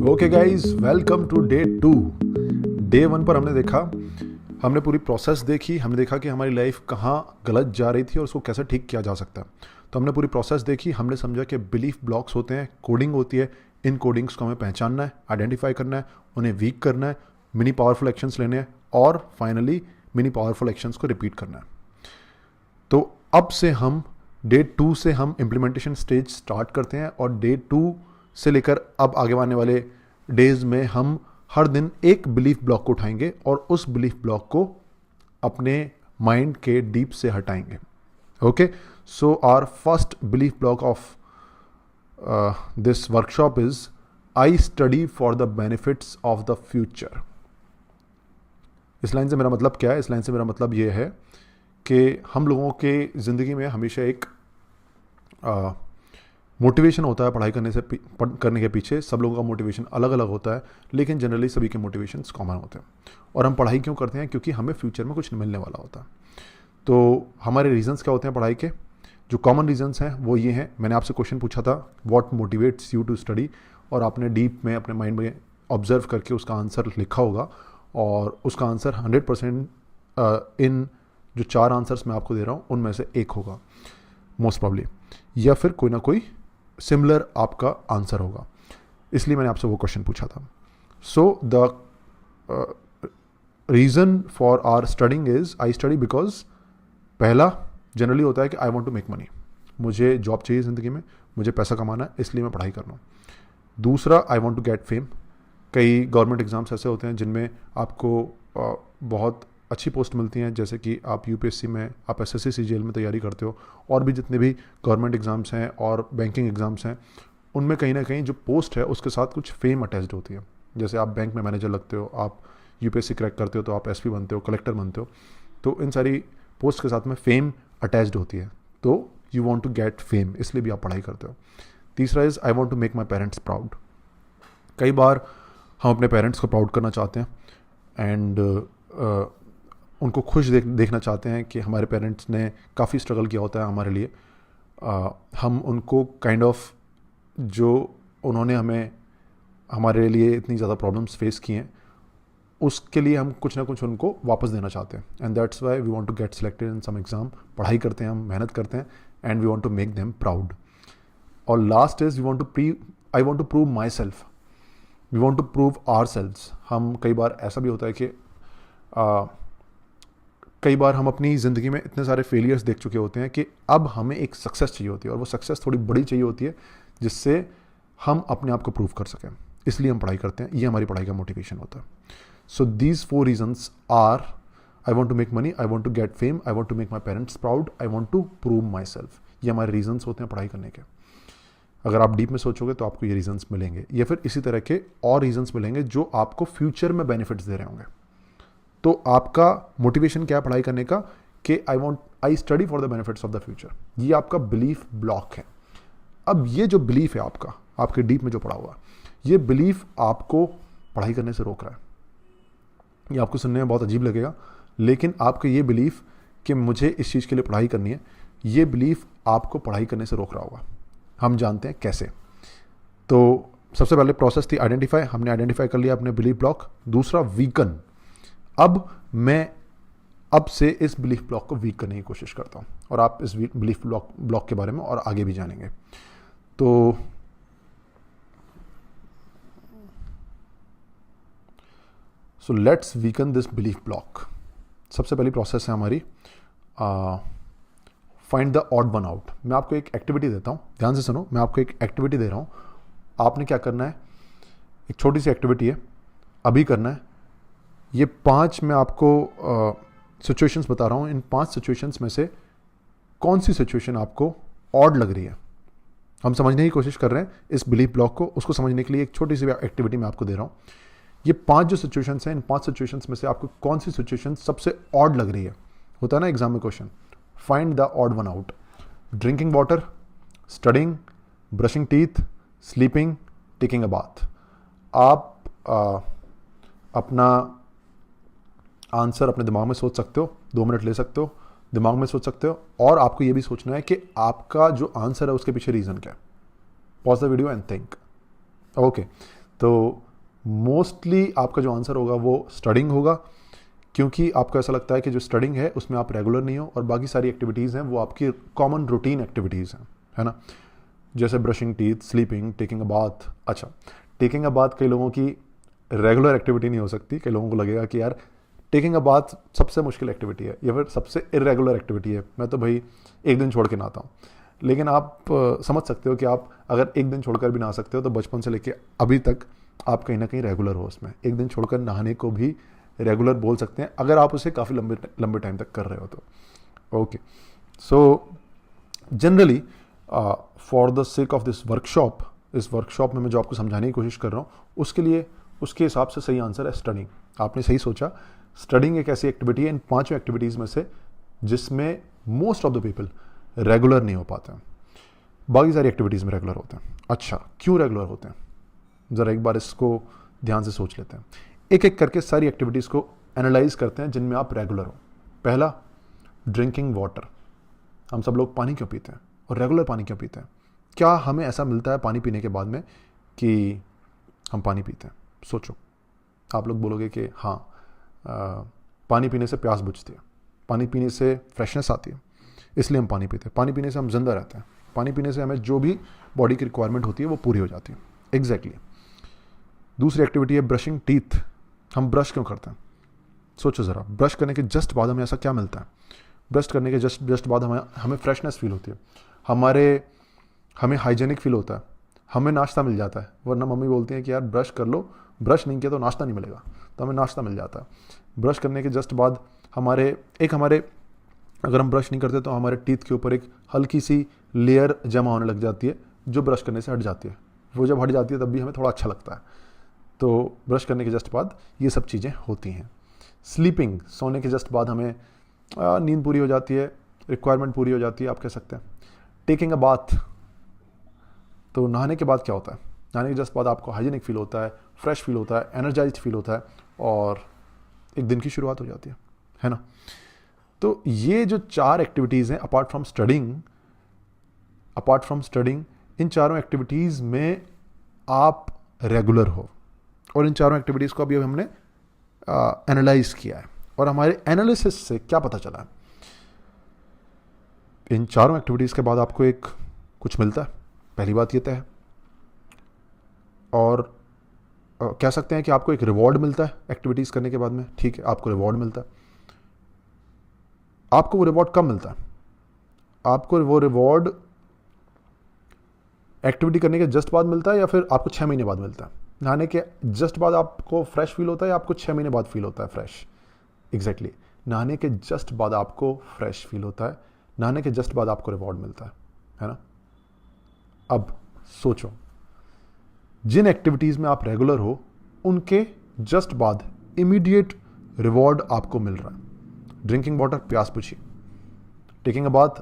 Okay guys, welcome to day 2। Day 1 पर हमने देखा, हमने पूरी प्रोसेस देखी, हमने देखा कि हमारी लाइफ कहाँ गलत जा रही थी और उसको कैसे ठीक किया जा सकता है। तो हमने पूरी प्रोसेस देखी, हमने समझा कि बिलीफ ब्लॉक्स होते हैं, कोडिंग होती है, इन कोडिंग्स को हमें पहचानना है, आइडेंटिफाई करना है, उन्हें वीक करना है, मिनी पावरफुल एक्शंस लेने हैं और फाइनली मिनी पावरफुल एक्शंस को रिपीट करना है। तो अब से हम डे 2 से हम इम्प्लीमेंटेशन स्टेज स्टार्ट करते हैं और डे 2 से लेकर अब आगे आने वाले डेज में हम हर दिन एक बिलीफ ब्लॉक को उठाएंगे और उस बिलीफ ब्लॉक को अपने माइंड के डीप से हटाएंगे। Okay, so our first belief block of this workshop is I study for the benefits of the future. इस लाइन से मेरा मतलब क्या है? इस लाइन से मेरा मतलब ये है कि हम लोगों के ज़िंदगी में हमेशा एक मोटिवेशन होता है पढ़ाई करने के पीछे। सब लोगों का मोटिवेशन अलग अलग होता है, लेकिन जनरली सभी के मोटिवेशंस कॉमन होते हैं। और हम पढ़ाई क्यों करते हैं? क्योंकि हमें फ्यूचर में कुछ मिलने वाला होता है। तो हमारे रीजंस क्या होते हैं पढ़ाई के? जो कॉमन रीजंस हैं वो ये हैं। मैंने आपसे क्वेश्चन पूछा था, what motivates you to study, और आपने डीप में अपने माइंड में ऑब्जर्व करके उसका आंसर लिखा होगा और उसका आंसर 100% इन जो 4 आंसर्स मैं आपको दे रहा हूँ उनमें से एक होगा मोस्ट प्रॉब्ली, या फिर कोई ना कोई सिमिलर आपका आंसर होगा। इसलिए मैंने आपसे वो क्वेश्चन पूछा था। So the reason for our studying is I study because पहला जनरली होता है कि I want to make money, मुझे जॉब चाहिए ज़िंदगी में, मुझे पैसा कमाना है, इसलिए मैं पढ़ाई कर रहा हूँ। दूसरा, I want to get fame. कई गवर्नमेंट एग्जाम्स ऐसे होते हैं जिनमें आपको बहुत अच्छी पोस्ट मिलती हैं, जैसे कि आप यूपीएससी में, आप एसएससी सीजीएल में तैयारी करते हो, और भी जितने भी गवर्नमेंट एग्जाम्स हैं और बैंकिंग एग्जाम्स हैं, उनमें कहीं ना कहीं जो पोस्ट है उसके साथ कुछ फेम अटैच्ड होती है। जैसे आप बैंक में मैनेजर लगते हो, आप यूपीएससी क्रैक करते हो तो आप एसपी बनते हो, कलेक्टर बनते हो, तो इन सारी पोस्ट के साथ में फेम अटैच्ड होती है। तो you want to get fame, इसलिए भी आप पढ़ाई करते हो। तीसरा is I want to make my parents proud. कई बार हम अपने पेरेंट्स को प्राउड करना चाहते हैं एंड उनको खुश देखना चाहते हैं कि हमारे पेरेंट्स ने काफ़ी स्ट्रगल किया होता है हमारे लिए। हम उनको काइंड ऑफ जो उन्होंने हमें हमारे लिए इतनी ज़्यादा प्रॉब्लम्स फेस की हैं, उसके लिए हम कुछ ना कुछ उनको वापस देना चाहते हैं। And that's why we want to get selected in some exam. पढ़ाई करते हैं, हम मेहनत करते हैं and we want to make them proud. और last is I want to prove myself, we want to prove ourselves. हम कई बार ऐसा भी होता है कि कई बार हम अपनी ज़िंदगी में इतने सारे फेलियर्स देख चुके होते हैं कि अब हमें एक सक्सेस चाहिए होती है, और वो सक्सेस थोड़ी बड़ी चाहिए होती है जिससे हम अपने आप को प्रूव कर सकें। इसलिए हम पढ़ाई करते हैं, ये हमारी पढ़ाई का मोटिवेशन होता है। So these 4 reasons are I want to make money, I want to get fame, I want to make my parents proud, I want to prove myself. ये हमारे रीजन्स होते हैं पढ़ाई करने के। अगर आप डीप में सोचोगे तो आपको ये रीजन्स मिलेंगे, या फिर इसी तरह के और रीजन्स मिलेंगे जो आपको फ्यूचर में बेनिफिट्स दे रहे होंगे। तो आपका मोटिवेशन क्या है पढ़ाई करने का? कि आई study for the benefits of the future. ये आपका बिलीफ ब्लॉक है। अब ये जो बिलीफ है आपका, आपके डीप में जो पड़ा हुआ, ये बिलीफ आपको पढ़ाई करने से रोक रहा है। ये आपको सुनने में बहुत अजीब लगेगा, लेकिन आपका ये बिलीफ कि मुझे इस चीज़ के लिए पढ़ाई करनी है, ये बिलीफ आपको पढ़ाई करने से रोक रहा होगा। हम जानते हैं कैसे। तो सबसे पहले प्रोसेस थी आइडेंटिफाई, हमने आइडेंटिफाई कर लिया अपने बिलीफ ब्लॉक। दूसरा, वीकन। अब मैं अब से इस बिलीफ ब्लॉक को वीक करने की कोशिश करता हूँ, और आप इस बिलीफ ब्लॉक के बारे में और आगे भी जानेंगे। तो so let's weaken this belief block. सबसे पहली प्रोसेस है हमारी find the odd one out. मैं आपको एक एक्टिविटी देता हूँ, ध्यान से सुनो। मैं आपको एक एक्टिविटी दे रहा हूँ, आपने क्या करना है? एक छोटी सी एक्टिविटी है, अभी करना है। ये 5 मैं आपको सिचुएशंस बता रहा हूँ। इन 5 सिचुएशंस में से कौन सी सिचुएशन आपको ऑड लग रही है? हम समझने की कोशिश कर रहे हैं इस बिलीफ ब्लॉक को। उसको समझने के लिए एक छोटी सी एक्टिविटी मैं आपको दे रहा हूँ। ये 5 जो सिचुएशंस हैं, इन 5 सिचुएशंस में से आपको कौन सी सिचुएशन सबसे ऑड लग रही है? होता है ना एग्जाम में question, find the odd one out. Drinking water, studying, brushing teeth, sleeping, taking a bath. आप अपना आंसर अपने दिमाग में सोच सकते हो, 2 मिनट ले सकते हो, दिमाग में सोच सकते हो, और आपको ये भी सोचना है कि आपका जो आंसर है उसके पीछे रीज़न क्या है। Pause the video and think. Okay, तो मोस्टली आपका जो आंसर होगा वो स्टडिंग होगा, क्योंकि आपको ऐसा लगता है कि जो स्टडिंग है उसमें आप रेगुलर नहीं हो और बाकी सारी एक्टिविटीज़ हैं वो आपकी कॉमन रूटीन एक्टिविटीज़ हैं, है ना। जैसे brushing teeth, sleeping, taking a bath. अच्छा, टेकिंग अ बाथ कई लोगों की रेगुलर एक्टिविटी नहीं हो सकती। कई लोगों को लगेगा कि यार टेकिंग अ बाथ सबसे मुश्किल एक्टिविटी है या फिर सबसे इरेगुलर एक्टिविटी है, मैं तो भाई एक दिन छोड़ के नहाता हूँ। लेकिन आप समझ सकते हो कि आप अगर एक दिन छोड़कर भी नहा सकते हो तो बचपन से लेके अभी तक आप कहीं ना कहीं रेगुलर हो उसमें। एक दिन छोड़कर नहाने को भी रेगुलर बोल सकते हैं अगर आप उसे काफ़ी लंबे टाइम तक कर रहे हो तो। Okay, so generally for the sake of this workshop, इस वर्कशॉप में मैं जो आपको समझाने की कोशिश कर रहा हूँ उसके लिए, उसके हिसाब से सही आंसर है स्टडिंग। आपने सही सोचा, स्टडिंग एक ऐसी एक्टिविटी है इन पांचों एक्टिविटीज़ में से जिसमें most of the people regular नहीं हो पाते हैं, बाकी सारी एक्टिविटीज़ में रेगुलर होते हैं। अच्छा, क्यों रेगुलर होते हैं, ज़रा एक बार इसको ध्यान से सोच लेते हैं। एक एक करके सारी एक्टिविटीज़ को एनालाइज करते हैं जिनमें आप रेगुलर हो। पहला, ड्रिंकिंग वाटर। हम सब लोग पानी क्यों पीते हैं और रेगुलर पानी क्यों पीते हैं? क्या हमें ऐसा मिलता है पानी पीने के बाद में कि हम पानी पीते हैं? सोचो, आप लोग बोलोगे कि हाँ, पानी पीने से प्यास बुझती है, पानी पीने से फ्रेशनेस आती है, इसलिए हम पानी पीते हैं, पानी पीने से हम जिंदा रहते हैं, पानी पीने से हमें जो भी बॉडी की रिक्वायरमेंट होती है वो पूरी हो जाती है। एग्जैक्टली। दूसरी एक्टिविटी है ब्रशिंग टीथ। हम ब्रश क्यों करते हैं? सोचो ज़रा, ब्रश करने के जस्ट बाद हमें ऐसा क्या मिलता है? ब्रश करने के जस्ट बाद हमें फ्रेशनेस फील होती है, हमें हाइजेनिक फील होता है, हमें नाश्ता मिल जाता है। वरना मम्मी बोलती हैं कि यार ब्रश कर लो, ब्रश नहीं किया तो नाश्ता नहीं मिलेगा, तो हमें नाश्ता मिल जाता है। ब्रश करने के जस्ट बाद हमारे अगर हम ब्रश नहीं करते तो हमारे टीथ के ऊपर एक हल्की सी लेयर जमा होने लग जाती है जो ब्रश करने से हट जाती है। वो जब हट जाती है तब भी हमें थोड़ा अच्छा लगता है। तो ब्रश करने के जस्ट बाद ये सब चीज़ें होती हैं। स्लीपिंग, सोने के जस्ट बाद हमें नींद पूरी हो जाती है, रिक्वायरमेंट पूरी हो जाती है, आप कह सकते हैं। टेकिंग अ बाथ, तो नहाने के बाद क्या होता है? नहाने के जस्ट बाद आपको हाइजीनिक फील होता है, फ्रेश फील होता है, एनर्जाइज्ड फील होता है और एक दिन की शुरुआत हो जाती है ना। तो ये जो चार एक्टिविटीज़ हैं अपार्ट फ्रॉम स्टडिंग, इन चारों एक्टिविटीज़ में आप रेगुलर हो और इन चारों एक्टिविटीज़ को अभी हमने एनालाइज किया है और हमारे एनालिसिस से क्या पता चला है? इन चारों एक्टिविटीज़ के बाद आपको एक कुछ मिलता है, पहली बात ये तय है। और कह सकते हैं कि आपको एक रिवॉर्ड मिलता है एक्टिविटीज़ करने के बाद में। ठीक है, आपको रिवॉर्ड मिलता है। आपको वो रिवॉर्ड कब मिलता है? आपको वो रिवॉर्ड एक्टिविटी करने के जस्ट बाद मिलता है या फिर आपको 6 महीने बाद मिलता है? नहाने के जस्ट बाद आपको फ्रेश फील होता है या आपको 6 महीने बाद फील होता है फ्रेश? एग्जैक्टली, नहाने के जस्ट बाद आपको फ्रेश फील होता है, नहाने के जस्ट बाद आपको रिवॉर्ड मिलता है ना। अब सोचो, जिन एक्टिविटीज़ में आप रेगुलर हो उनके जस्ट बाद इमीडिएट रिवॉर्ड आपको मिल रहा है। ड्रिंकिंग वाटर, प्यास बुझी। Taking a bath,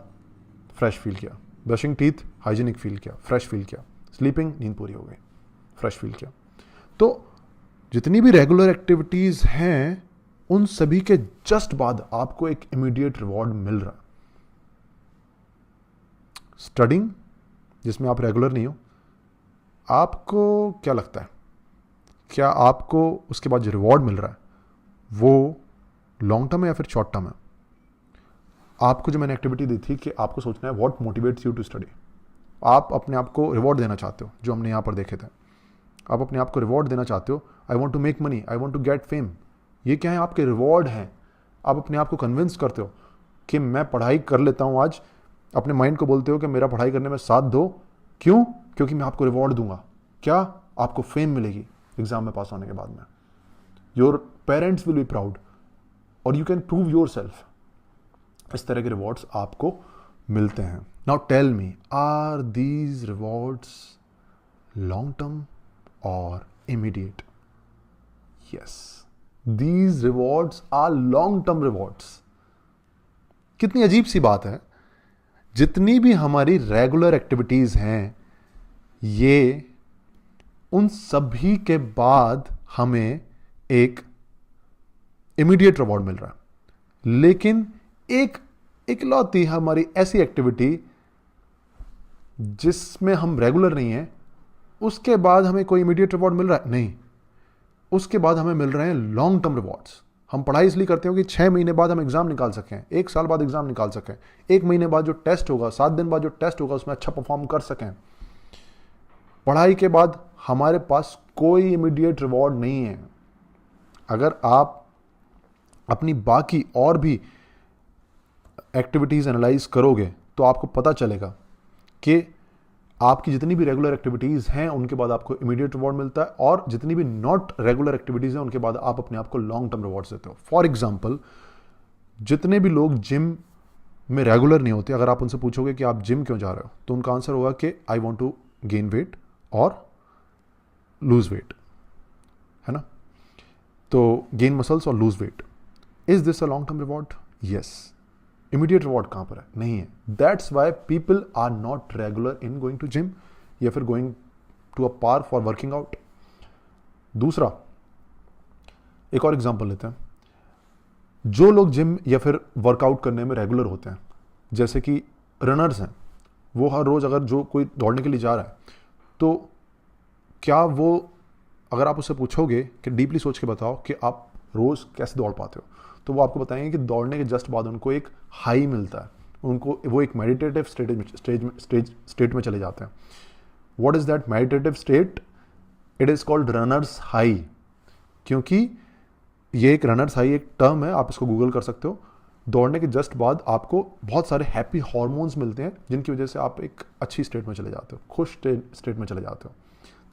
fresh feel किया। ब्रशिंग टीथ, हाइजीनिक फील किया, फ्रेश फील किया। स्लीपिंग, नींद पूरी हो गई, फ्रेश फील किया। तो जितनी भी रेगुलर एक्टिविटीज़ हैं उन सभी के जस्ट बाद आपको एक इमीडिएट रिवॉर्ड मिल रहा है। स्टडिंग, जिसमें आप रेगुलर नहीं हो, आपको क्या लगता है, क्या आपको उसके बाद जो रिवॉर्ड मिल रहा है वो लॉन्ग टर्म है या फिर शॉर्ट टर्म है? आपको जो मैंने एक्टिविटी दी थी कि आपको सोचना है what motivates you to study. आप अपने आप को रिवॉर्ड देना चाहते हो, जो हमने यहाँ पर देखे थे। आप अपने आप को रिवॉर्ड देना चाहते हो। I want to make money, I want to get fame. ये क्या है? आपके रिवॉर्ड हैं। आप अपने आप को कन्विंस करते हो कि मैं पढ़ाई कर लेता हूँ आज। अपने माइंड को बोलते हो कि मेरा पढ़ाई करने में साथ दो। क्यों? क्योंकि मैं आपको रिवॉर्ड दूंगा। क्या? आपको फेम मिलेगी एग्जाम में पास होने के बाद में। Your parents will be proud और you can prove yourself. इस तरह के रिवॉर्ड्स आपको मिलते हैं। Now tell me, are these rewards long term और immediate? Yes, these rewards are long term rewards. कितनी अजीब सी बात है, जितनी भी हमारी रेगुलर एक्टिविटीज हैं ये उन सभी के बाद हमें एक इमीडिएट रिवॉर्ड मिल रहा है। लेकिन एक इकलौती हमारी ऐसी एक्टिविटी जिसमें हम रेगुलर नहीं हैं, उसके बाद हमें कोई इमीडिएट रिवॉर्ड मिल रहा है? नहीं, उसके बाद हमें मिल रहे हैं लॉन्ग टर्म रिवॉर्ड्स। हम पढ़ाई इसलिए करते हो कि 6 महीने बाद हम एग्जाम निकाल सकें, 1 साल बाद एग्जाम निकाल सकें, 1 महीने बाद जो टेस्ट होगा, 7 दिन बाद जो टेस्ट होगा, उसमें अच्छा परफॉर्म कर सकें। पढ़ाई के बाद हमारे पास कोई इमीडिएट रिवॉर्ड नहीं है। अगर आप अपनी बाकी और भी एक्टिविटीज़ एनालाइज करोगे तो आपको पता चलेगा कि आपकी जितनी भी रेगुलर एक्टिविटीज़ हैं उनके बाद आपको इमीडिएट रिवॉर्ड मिलता है, और जितनी भी नॉट रेगुलर एक्टिविटीज़ हैं उनके बाद आप अपने आप को लॉन्ग टर्म रिवॉर्ड्स देते हो। फॉर एग्जाम्पल, जितने भी लोग जिम में रेगुलर नहीं होते, अगर आप उनसे पूछोगे कि आप जिम क्यों जा रहे हो, तो उनका आंसर होगा कि I want to gain weight और लूज वेट, है ना। तो गेन मसल्स और lose weight, is this a long term reward? Yes. Immediate reward कहां पर है? नहीं है। That's why people are not regular in going to gym या फिर going to a park for working out. दूसरा, एक और एग्जांपल लेते हैं। जो लोग जिम या फिर वर्कआउट करने में रेगुलर होते हैं, जैसे कि रनर्स हैं, वो हर रोज अगर जो कोई दौड़ने के लिए जा रहा है, तो क्या वो, अगर आप उससे पूछोगे कि डीपली सोच के बताओ कि आप रोज कैसे दौड़ पाते हो, तो वो आपको बताएंगे कि दौड़ने के जस्ट बाद उनको एक हाई मिलता है, उनको वो एक मेडिटेटिव स्टेट में चले जाते हैं। What is that meditative state? It is called runners high, क्योंकि ये एक रनर्स हाई एक टर्म है, आप इसको गूगल कर सकते हो। दौड़ने के जस्ट बाद आपको बहुत सारे हैप्पी हार्मोन्स मिलते हैं, जिनकी वजह से आप एक अच्छी स्टेट में चले जाते हो, खुश स्टेट में चले जाते हो।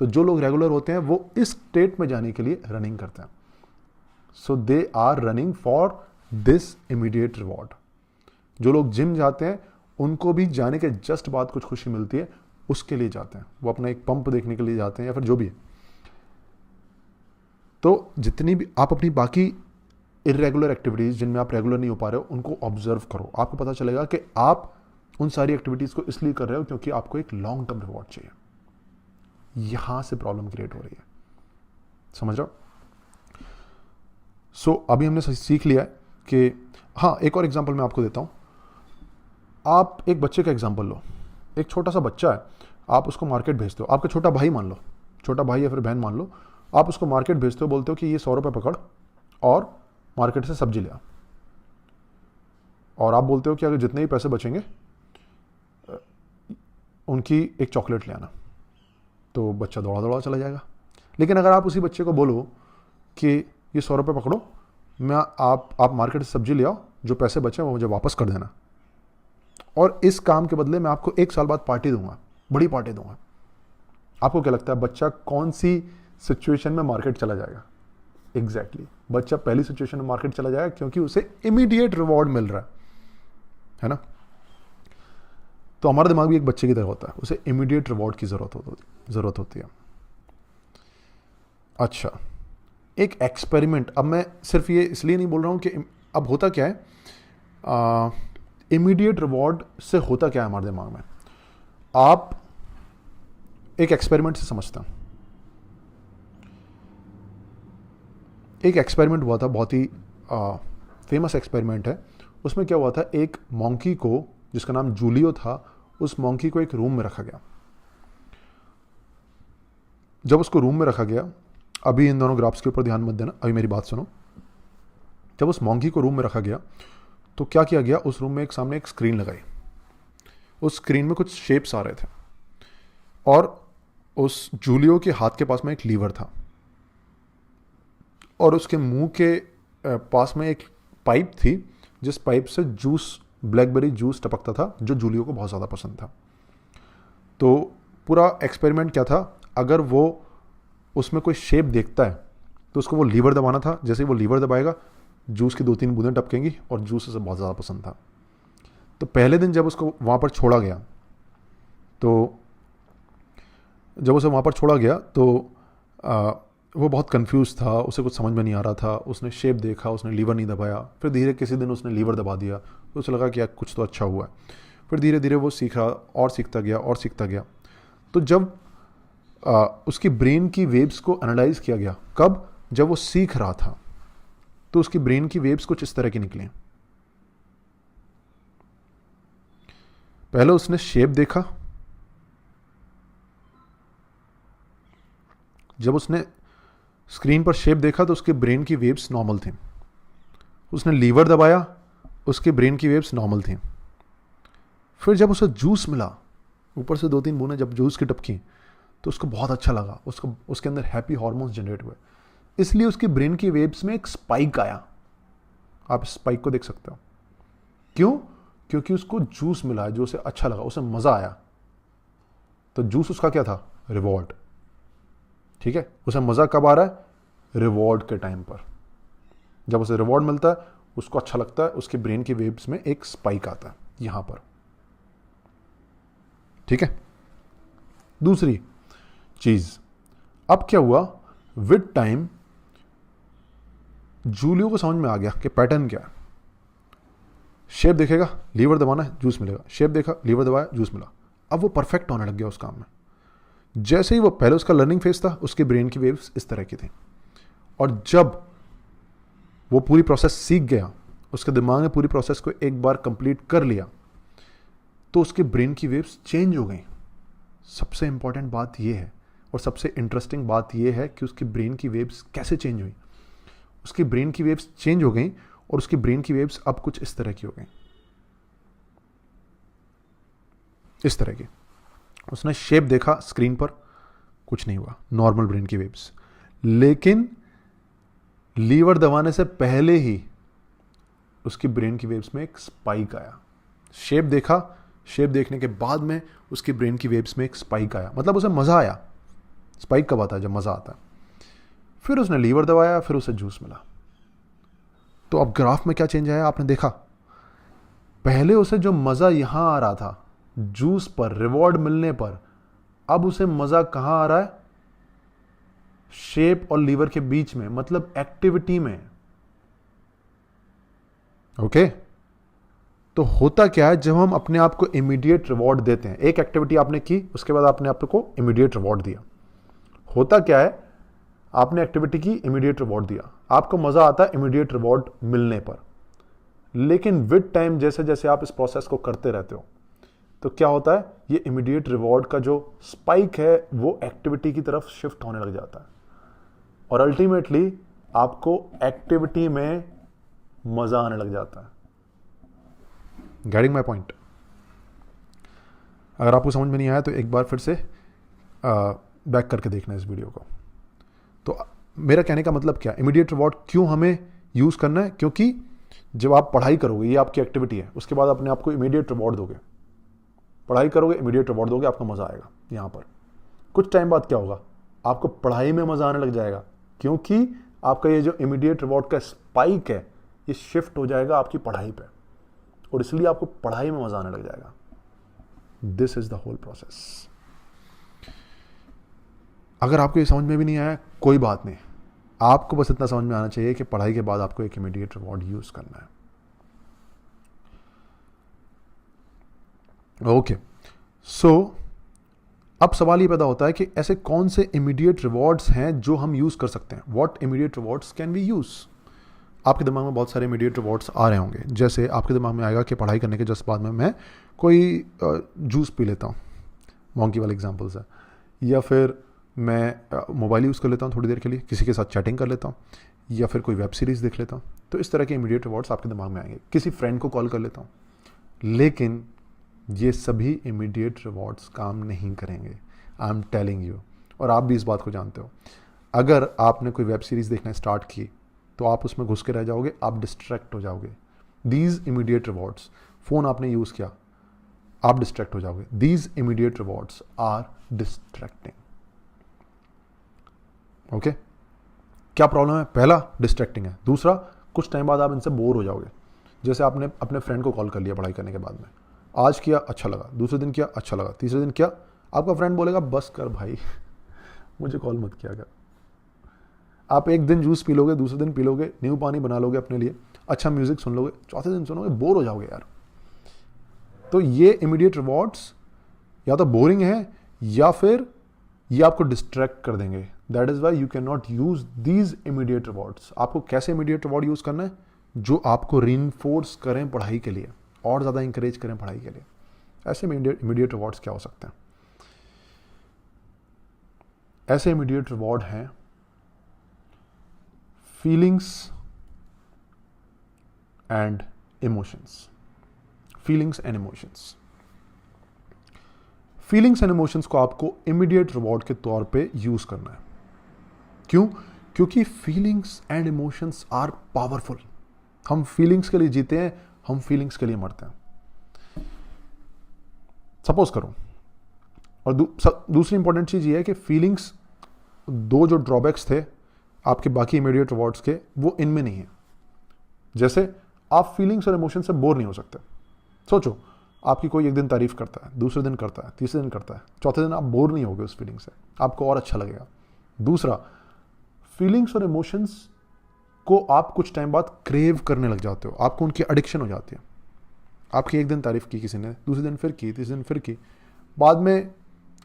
तो जो लोग रेगुलर होते हैं वो इस स्टेट में जाने के लिए रनिंग करते हैं। So they are running for this immediate reward. जो लोग जिम जाते हैं उनको भी जाने के जस्ट बाद कुछ खुशी मिलती है, उसके लिए जाते हैं, वो अपना एक पंप देखने के लिए जाते हैं या फिर जो भी है। तो जितनी भी आप अपनी बाकी इरेगुलर एक्टिविटीज़ जिनमें आप रेगुलर नहीं हो पा रहे हो, उनको ऑब्जर्व करो। आपको पता चलेगा कि आप उन सारी एक्टिविटीज़ को इसलिए कर रहे हो क्योंकि आपको एक लॉन्ग टर्म रिवॉर्ड चाहिए। यहां से प्रॉब्लम क्रिएट हो रही है, समझ रहे हो। सो अभी हमने सीख लिया है कि हाँ, एक और एग्जांपल मैं आपको देता हूं। आप एक बच्चे का एग्जांपल लो। एक छोटा सा बच्चा है, आप उसको मार्केट भेजते हो, आपका छोटा भाई मान लो, छोटा भाई या फिर बहन मान लो, आप उसको मार्केट भेजते हो, बोलते हो कि ये 100 रुपये पकड़ और मार्केट से सब्जी ले आ, और आप बोलते हो कि अगर जितने भी पैसे बचेंगे उनकी एक चॉकलेट ले आना। तो बच्चा दौड़ा दौड़ा चला जाएगा। लेकिन अगर आप उसी बच्चे को बोलो कि ये 100 रुपये पकड़ो, मैं आप मार्केट से सब्जी ले आओ, जो पैसे बचे वो मुझे वापस कर देना, और इस काम के बदले मैं आपको 1 साल बाद पार्टी दूंगा, बड़ी पार्टी दूंगा। आपको क्या लगता है बच्चा कौन सी सिचुएशन में मार्केट चला जाएगा? एग्जैक्टली, बच्चा पहली सिचुएशन में मार्केट चला जाएगा क्योंकि उसे इमीडिएट रिवॉर्ड मिल रहा है ना। तो हमारा दिमाग भी एक बच्चे की तरह होता है, उसे इमीडिएट रिवॉर्ड की जरूरत होती है। अच्छा, एक एक्सपेरिमेंट, अब मैं सिर्फ ये इसलिए नहीं बोल रहा हूं कि अब होता क्या है, इमीडिएट रिवॉर्ड से होता क्या है हमारे दिमाग में। आप एक एक्सपेरिमेंट से समझते हैं। एक एक्सपेरिमेंट हुआ था, बहुत ही फेमस एक्सपेरिमेंट है। उसमें क्या हुआ था, एक मॉन्की को, जिसका नाम जूलियो था, उस मॉन्की को एक रूम में रखा गया। जब उसको रूम में रखा गया, अभी इन दोनों ग्राफ्स के ऊपर ध्यान मत देना, अभी मेरी बात सुनो। जब उस मॉन्की को रूम में रखा गया तो क्या किया गया, उस रूम में सामने एक स्क्रीन लगाई। उस स्क्रीन में कुछ शेप्स आ रहे थे, और उस जूलियो के हाथ के पास में एक लीवर था, और उसके मुंह के पास में एक पाइप थी, जिस पाइप से जूस, ब्लैकबेरी जूस टपकता था, जो जूलियो को बहुत ज़्यादा पसंद था। तो पूरा एक्सपेरिमेंट क्या था, अगर वो उसमें कोई शेप देखता है तो उसको वो लीवर दबाना था। जैसे ही वो लीवर दबाएगा, जूस की 2-3 बूंदें टपकेंगी, और जूस उसे बहुत ज़्यादा पसंद था। तो पहले दिन जब उसको वहाँ पर छोड़ा गया, तो जब उसे वहाँ पर छोड़ा गया तो वो बहुत कंफ्यूज था, उसे कुछ समझ में नहीं आ रहा था। उसने शेप देखा, उसने लीवर नहीं दबाया, फिर धीरे किसी दिन उसने लीवर दबा दिया, तो उसे लगा कि यार कुछ तो अच्छा हुआ है। फिर धीरे धीरे वो सीख रहा और सीखता गया और सीखता गया। तो जब उसकी ब्रेन की वेव्स को एनालाइज किया गया, कब? जब वो सीख रहा था, तो उसकी ब्रेन की वेव्स कुछ इस तरह की निकली। पहले उसने शेप देखा, जब उसने स्क्रीन पर शेप देखा तो उसके ब्रेन की वेव्स नॉर्मल थी। उसने लीवर दबाया, उसके ब्रेन की वेव्स नॉर्मल थी। फिर जब उसे जूस मिला, ऊपर से 2-3 बूंदें जब जूस की टपकी, तो उसको बहुत अच्छा लगा, उसको उसके अंदर हैप्पी हार्मोन्स जनरेट हुए, इसलिए उसकी ब्रेन की वेव्स में एक स्पाइक आया। आप स्पाइक को देख सकते हो। क्यों? क्योंकि उसको जूस मिला है जो उसे अच्छा लगा, उसे मजा आया। तो जूस उसका क्या था? रिवॉर्ड। ठीक है, उसे मजा कब आ रहा है? रिवॉर्ड के टाइम पर। जब उसे रिवॉर्ड मिलता है, उसको अच्छा लगता है, उसके ब्रेन की वेव्स में एक स्पाइक आता है यहां पर। ठीक है। दूसरी चीज, अब क्या हुआ, विद टाइम जूलियो को समझ में आ गया कि पैटर्न क्या है। शेप देखेगा, लीवर दबाना है, जूस मिलेगा। शेप देखा, लीवर दबाया, जूस मिला। अब वो परफेक्ट होने लग गया उस काम में। जैसे ही वो, पहले उसका लर्निंग फेज था, उसके ब्रेन की वेव्स इस तरह की थी, और जब वो पूरी प्रोसेस सीख गया, उसके दिमाग ने पूरी प्रोसेस को एक बार कंप्लीट कर लिया, तो उसके ब्रेन की वेव्स चेंज हो गई। सबसे इंपॉर्टेंट बात यह है और सबसे इंटरेस्टिंग बात यह है कि उसकी ब्रेन की वेव्स कैसे चेंज हुई। उसकी ब्रेन की वेव्स चेंज हो गई और उसकी ब्रेन की वेव्स अब कुछ इस तरह की हो गई, इस तरह की। उसने शेप देखा स्क्रीन पर, कुछ नहीं हुआ, नॉर्मल ब्रेन की वेव्स। लेकिन लीवर दबाने से पहले ही उसकी ब्रेन की वेव्स में एक स्पाइक आया। शेप देखा, शेप देखने के बाद में उसकी ब्रेन की वेव्स में एक स्पाइक आया, मतलब उसे मजा आया। स्पाइक कब आता है? जब मजा आता है। फिर उसने लीवर दबाया, फिर उसे जूस मिला। तो अब ग्राफ में क्या चेंज आया आपने देखा। पहले उसे जो मजा यहां आ रहा था जूस पर, रिवॉर्ड मिलने पर, अब उसे मजा कहां आ रहा है? शेप और लीवर के बीच में, मतलब एक्टिविटी में। ओके। तो होता क्या है, जब हम अपने आप को इमीडिएट रिवॉर्ड देते हैं, एक एक्टिविटी आपने की, उसके बाद आपने आपको इमीडिएट रिवॉर्ड दिया, होता क्या है, आपने एक्टिविटी की, इमीडिएट रिवॉर्ड दिया, आपको मजा आता है इमीडिएट रिवॉर्ड मिलने पर। लेकिन विद टाइम जैसे जैसे आप इस प्रोसेस को करते रहते हो, तो क्या होता है, ये इमीडिएट रिवॉर्ड का जो स्पाइक है वो एक्टिविटी की तरफ शिफ्ट होने लग जाता है, और अल्टीमेटली आपको एक्टिविटी में मजा आने लग जाता है। Getting my point? अगर आपको समझ में नहीं आया तो एक बार फिर से बैक करके देखना इस वीडियो को। तो मेरा कहने का मतलब क्या, इमीडिएट रिवॉर्ड क्यों हमें यूज करना है? क्योंकि जब आप पढ़ाई करोगे, ये आपकी एक्टिविटी है, उसके बाद अपने आप को इमीडिएट रिवॉर्ड दोगे, पढ़ाई करोगे, इमीडिएट रिवॉर्ड दोगे, आपको मजा आएगा। यहां पर कुछ टाइम बाद क्या होगा, आपको पढ़ाई में मजा आने लग जाएगा, क्योंकि आपका ये जो इमीडिएट रिवॉर्ड का स्पाइक है ये शिफ्ट हो जाएगा आपकी पढ़ाई पे, और इसलिए आपको पढ़ाई में मजा आने लग जाएगा। This is the whole process. अगर आपको ये समझ में भी नहीं आया, कोई बात नहीं, आपको बस इतना समझ में आना चाहिए कि पढ़ाई के बाद आपको एक इमीडिएट रिवॉर्ड यूज करना है। ओके, सो अब सवाल ये पैदा होता है कि ऐसे कौन से इमीडिएट रिवॉर्ड्स हैं जो हम यूज कर सकते हैं। What immediate rewards can we use? आपके दिमाग में बहुत सारे इमीडिएट रिवॉर्ड्स आ रहे होंगे। जैसे आपके दिमाग में आएगा कि पढ़ाई करने के जस्ट बाद में मैं कोई जूस पी लेता हूँ, मॉन्की वाले एग्जाम्पल्स है, या फिर मैं मोबाइल यूज़ कर लेता हूँ थोड़ी देर के लिए, किसी के साथ चैटिंग कर लेता हूँ, या फिर कोई वेब सीरीज़ देख लेता हूँ। तो इस तरह के इमीडिएट रिवॉर्ड्स आपके दिमाग में आएंगे। किसी फ्रेंड को कॉल कर लेता हूँ। लेकिन ये सभी इमीडिएट रिवॉर्ड्स काम नहीं करेंगे, आई एम टेलिंग यू, और आप भी इस बात को जानते हो। अगर आपने कोई वेब सीरीज़ देखना स्टार्ट की तो आप उसमें घुस के रह जाओगे, आप डिस्ट्रैक्ट हो जाओगे। दीज इमीडिएट रिवॉर्ड्स, फ़ोन आपने यूज़ किया, आप डिस्ट्रैक्ट हो जाओगे। These immediate rewards are distracting. Okay, क्या प्रॉब्लम है? पहला, डिस्ट्रैक्टिंग है। दूसरा, कुछ टाइम बाद आप इनसे बोर हो जाओगे। जैसे आपने अपने फ्रेंड को कॉल कर लिया पढ़ाई करने के बाद में, आज किया अच्छा लगा, दूसरे दिन किया अच्छा लगा, तीसरे दिन किया, आपका फ्रेंड बोलेगा बस कर भाई मुझे कॉल मत किया कर। आप एक दिन जूस पी लोगे, दूसरे दिन पी लोगे, नींबू पानी बना लोगे अपने लिए, अच्छा म्यूजिक सुन लोगे, चौथे दिन सुनोगे, बोर हो जाओगे यार। तो ये इमीडिएट रिवॉर्ड्स या तो बोरिंग है या फिर ये आपको डिस्ट्रैक्ट कर देंगे। That is why you can not use these immediate rewards. आपको कैसे इमीडिएट रिवॉर्ड यूज करना है? जो आपको रीइंफोर्स करें पढ़ाई के लिए, और ज़्यादा इंकरेज करें पढ़ाई के लिए। ऐसे इमीडिएट रिवॉर्ड्स क्या हो सकते हैं? ऐसे इमीडिएट रिवॉर्ड हैं feelings and emotions. Feelings and emotions, feelings and emotions को आपको इमीडिएट रिवॉर्ड के तौर पे यूज करना है। क्यों? क्योंकि feelings and emotions are powerful. हम फीलिंग्स के लिए जीते हैं, हम फीलिंग्स के लिए मरते हैं। सपोज करो, और दूसरी इंपॉर्टेंट चीज ये है कि फीलिंग्स, दो जो ड्रॉबैक्स थे आपके बाकी इमीडिएट रिवॉर्ड्स के, वो इनमें नहीं है। जैसे आप फीलिंग्स और इमोशन से बोर नहीं हो सकते। सोचो, आपकी कोई एक दिन तारीफ करता है, दूसरे दिन करता है, तीसरे दिन करता है, चौथे दिन आप बोर नहीं होगे उस फीलिंग से, आपको और अच्छा लगेगा। दूसरा, फीलिंग्स और इमोशंस को आप कुछ टाइम बाद क्रेव करने लग जाते हो, आपको उनकी एडिक्शन हो जाती है। आपकी एक दिन तारीफ की किसी ने, दूसरे दिन फिर की, तीसरे दिन फिर की, बाद में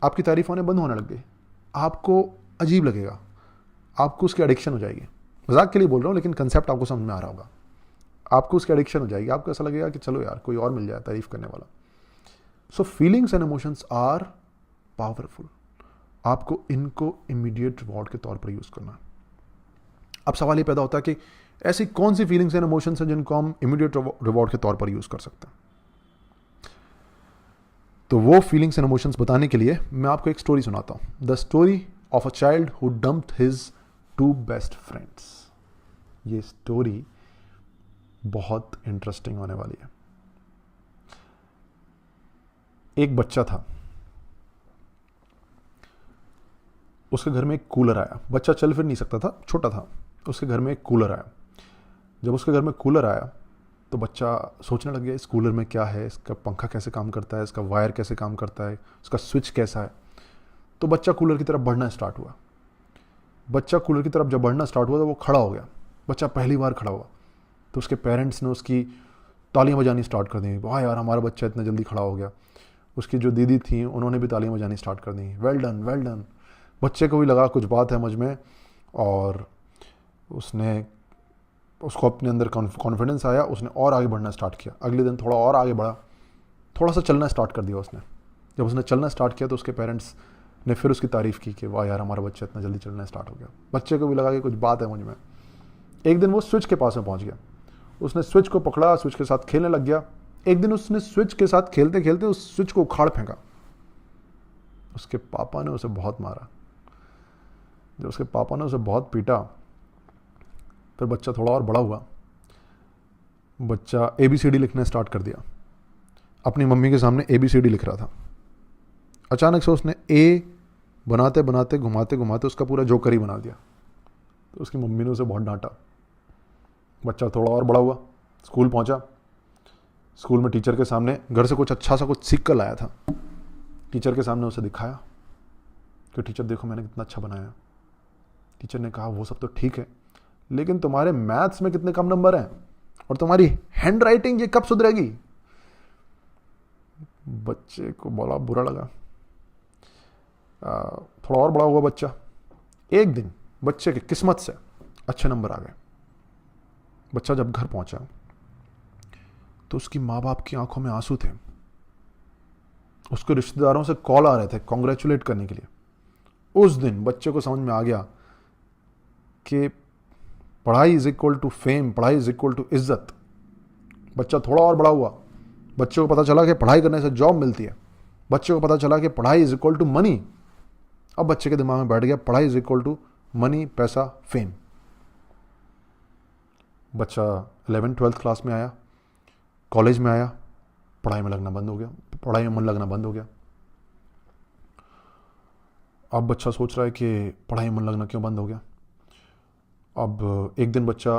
आपकी तारीफ होने बंद होने लग गई, आपको अजीब लगेगा, आपको उसकी एडिक्शन हो जाएगी। मजाक के लिए बोल रहा हूँ, लेकिन कंसेप्ट आपको समझ में आ रहा होगा। आपको उसकी एडिक्शन हो जाएगी, आपको ऐसा लगेगा कि चलो यार कोई और मिल जाए तारीफ करने वाला। So feelings and emotions are powerful. आपको इनको इमीडिएट रिवॉर्ड के तौर पर यूज करना है। अब सवाल ये पैदा होता है कि ऐसी कौन सी फीलिंग्स एंड इमोशंस हैं जिनको हम इमीडिएट रिवॉर्ड के तौर पर यूज कर सकते हैं। तो वो फीलिंग्स एंड इमोशंस बताने के लिए मैं आपको एक स्टोरी सुनाता हूं। The story of a child who dumped his 2 best friends. ये स्टोरी बहुत इंटरेस्टिंग होने वाली है। एक बच्चा था, उसके घर में एक कूलर आया। बच्चा चल फिर नहीं सकता था, छोटा था। उसके घर में एक कूलर आया। जब उसके घर में कूलर आया तो बच्चा सोचने लग गया, इस कूलर में क्या है, इसका पंखा कैसे काम करता है, इसका वायर कैसे काम करता है, इसका स्विच कैसा है। तो बच्चा कूलर की तरफ बढ़ना स्टार्ट हुआ। बच्चा कूलर की तरफ जब बढ़ना स्टार्ट हुआ तो वो खड़ा हो गया। बच्चा पहली बार खड़ा हुआ तो उसके पेरेंट्स ने उसकी तालियां बजानी स्टार्ट कर दी। वाह यार, हमारा बच्चा इतना जल्दी खड़ा हो गया। उसकी जो दीदी थी उन्होंने भी तालियां बजानी स्टार्ट कर दी, वेल डन वेल डन। बच्चे को भी लगा कुछ बात है मुझ में, और उसको अपने अंदर कॉन्फिडेंस आया। उसने और आगे बढ़ना स्टार्ट किया। अगले दिन थोड़ा और आगे बढ़ा, थोड़ा सा चलना स्टार्ट कर दिया उसने। जब उसने चलना स्टार्ट किया तो उसके पेरेंट्स ने फिर उसकी तारीफ़ की कि वाह यार, हमारा बच्चा इतना जल्दी चलना स्टार्ट हो गया। बच्चे को भी लगा कि कुछ बात है मुझ में। एक दिन वो स्विच के पास में पहुंच गया। उसने स्विच को पकड़ा, स्विच के साथ खेलने लग गया। एक दिन उसने स्विच के साथ खेलते खेलते उस स्विच को उखाड़ फेंका। उसके पापा ने उसे बहुत मारा। जब उसके पापा ने उसे बहुत पीटा, फिर बच्चा थोड़ा और बड़ा हुआ। बच्चा ABCD लिखना स्टार्ट कर दिया। अपनी मम्मी के सामने ABCD लिख रहा था। अचानक से उसने A बनाते बनाते घुमाते घुमाते उसका पूरा जोकर ही बना दिया। तो उसकी मम्मी ने उसे बहुत डांटा। बच्चा थोड़ा और बड़ा हुआ, स्कूल पहुंचा। स्कूल में टीचर के सामने घर से कुछ अच्छा सा कुछ सीख कर लाया था। टीचर के सामने उसे दिखाया कि टीचर देखो मैंने कितना अच्छा बनाया। टीचर ने कहा वो सब तो ठीक है, लेकिन तुम्हारे मैथ्स में कितने कम नंबर हैं, और तुम्हारी हैंड राइटिंग ये कब सुधरेगी। बच्चे को बड़ा बुरा लगा। थोड़ा और बड़ा हुआ बच्चा। एक दिन बच्चे की किस्मत से अच्छे नंबर आ गए। बच्चा जब घर पहुंचा तो उसकी माँ बाप की आंखों में आंसू थे। उसके रिश्तेदारों से कॉल आ रहे थे कॉन्ग्रेचुलेट करने के लिए। उस दिन बच्चे को समझ में आ गया कि पढ़ाई इज इक्वल टू फेम, पढ़ाई इज इक्वल टू इज्जत। बच्चा थोड़ा और बड़ा हुआ। बच्चे को पता चला कि पढ़ाई करने से जॉब मिलती है। बच्चे को पता चला कि पढ़ाई इज इक्वल टू मनी। अब बच्चे के दिमाग में बैठ गया पढ़ाई इज इक्वल टू मनी, पैसा, फेम। बच्चा 11th-12th क्लास में आया, कॉलेज में आया, पढ़ाई में लगना बंद हो गया, पढ़ाई में मन लगना बंद हो गया। अब बच्चा सोच रहा है कि पढ़ाई में मन लगना क्यों बंद हो गया। अब एक दिन बच्चा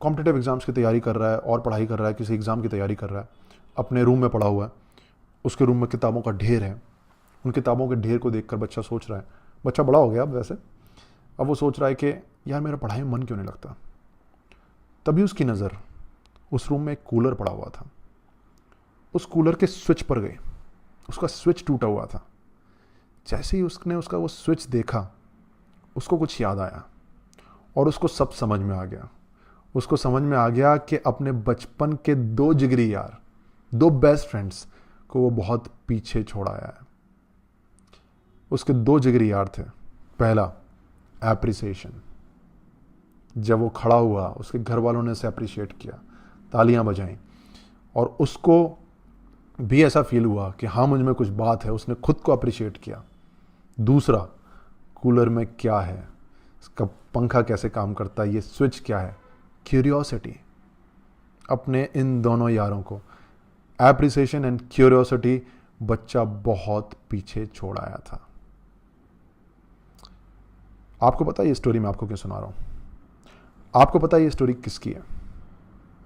कॉम्पिटिटिव एग्जाम्स की तैयारी कर रहा है और पढ़ाई कर रहा है, किसी एग्ज़ाम की तैयारी कर रहा है। अपने रूम में पड़ा हुआ है। उसके रूम में किताबों का ढेर है। उन किताबों के ढेर को देखकर बच्चा सोच रहा है, बच्चा बड़ा हो गया अब वैसे, अब वो सोच रहा है कि यार मेरा पढ़ाई में मन क्यों नहीं लगता। तभी उसकी नज़र उस रूम में एक कूलर पड़ा हुआ था। उस कूलर के स्विच पर गई। उसका स्विच टूटा हुआ था। जैसे ही उसने उसका वो स्विच देखा, उसको कुछ याद आया और उसको सब समझ में आ गया। उसको समझ में आ गया कि अपने बचपन के 2 जिगरी यार, 2 बेस्ट फ्रेंड्स को वो बहुत पीछे छोड़ आया है। उसके 2 जिगरी यार थे। पहला, एप्रिसिएशन। जब वो खड़ा हुआ, उसके घर वालों ने उसे अप्रिशिएट किया, तालियां बजाईं, और उसको भी ऐसा फील हुआ कि हाँ मुझ में कुछ बात है, उसने खुद को अप्रिशिएट किया। दूसरा, कूलर में क्या है, इसका पंखा कैसे काम करता है, ये स्विच क्या है, क्यूरियोसिटी। अपने इन दोनों यारों को, एप्रिसिएशन एंड क्यूरियोसिटी, बच्चा बहुत पीछे छोड़ आया था। आपको पता है ये स्टोरी मैं आपको क्यों सुना रहा हूं? आपको पता है ये स्टोरी किसकी है?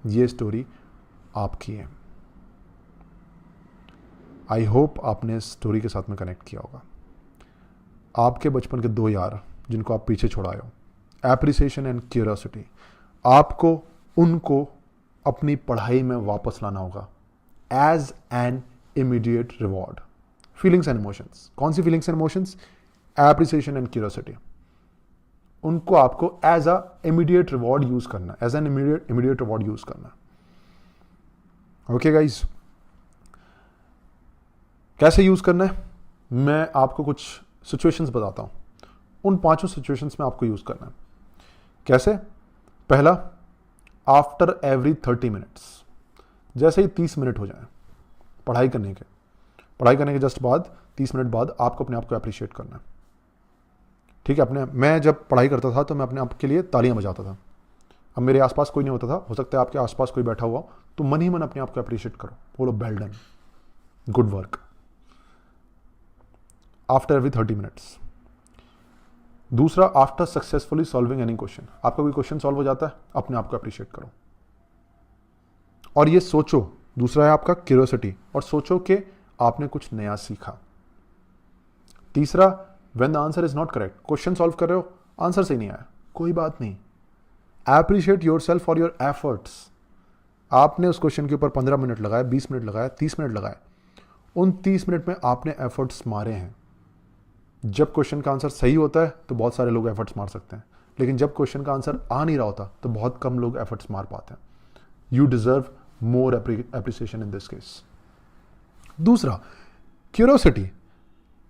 ये स्टोरी आपकी है। आई होप आपने इस स्टोरी के साथ में कनेक्ट किया होगा। आपके बचपन के दो यार जिनको आप पीछे छोड़ाए हो, एप्रिसिएशन एंड क्यूरियोसिटी, आपको उनको अपनी पढ़ाई में वापस लाना होगा as an immediate reward. Feelings and emotions, कौन सी feelings and emotions? Appreciation and curiosity. उनको आपको as a immediate reward use करना, as an immediate reward use करना। ओके गाइज, कैसे यूज करना है? मैं आपको कुछ सिचुएशंस बताता हूं, उन 5 सिचुएशंस में आपको यूज करना है। कैसे? पहला, आफ्टर एवरी 30 मिनट्स। जैसे ही 30 मिनट हो जाए पढ़ाई करने के जस्ट बाद, 30 मिनट बाद आपको अपने आप को अप्रिशिएट करना है। ठीक है, मैं जब पढ़ाई करता था तो मैं अपने आप के लिए तालियां बजाता था। अब मेरे आसपास कोई नहीं होता था, हो सकता है आपके आसपास कोई बैठा हुआ, तो मन ही मन अपने आप को अप्रिशिएट करो, बोलो well done, good work, after every 30 minutes. दूसरा, after successfully solving any question. आपका कोई क्वेश्चन सॉल्व हो जाता है, अपने आप को अप्रिशिएट करो और ये सोचो। दूसरा है आपका क्यूरियोसिटी, और सोचो कि आपने कुछ नया सीखा। तीसरा, when the answer is not correct, question solve कर रहे हो, आंसर सही नहीं आया, कोई बात नहीं, appreciate yourself for your efforts. आपने उस क्वेश्चन के ऊपर 15 मिनट लगाए, 20 मिनट लगाए, 30 मिनट लगाए, उन 30 मिनट में आपने एफर्ट्स मारे हैं। जब क्वेश्चन का आंसर सही होता है तो बहुत सारे लोग एफर्ट्स मार सकते हैं, लेकिन जब क्वेश्चन का आंसर आ नहीं रहा होता तो बहुत कम लोग एफर्ट्स मार पाते हैं। You deserve more appreciation in this case. दूसरा, क्यूरियोसिटी।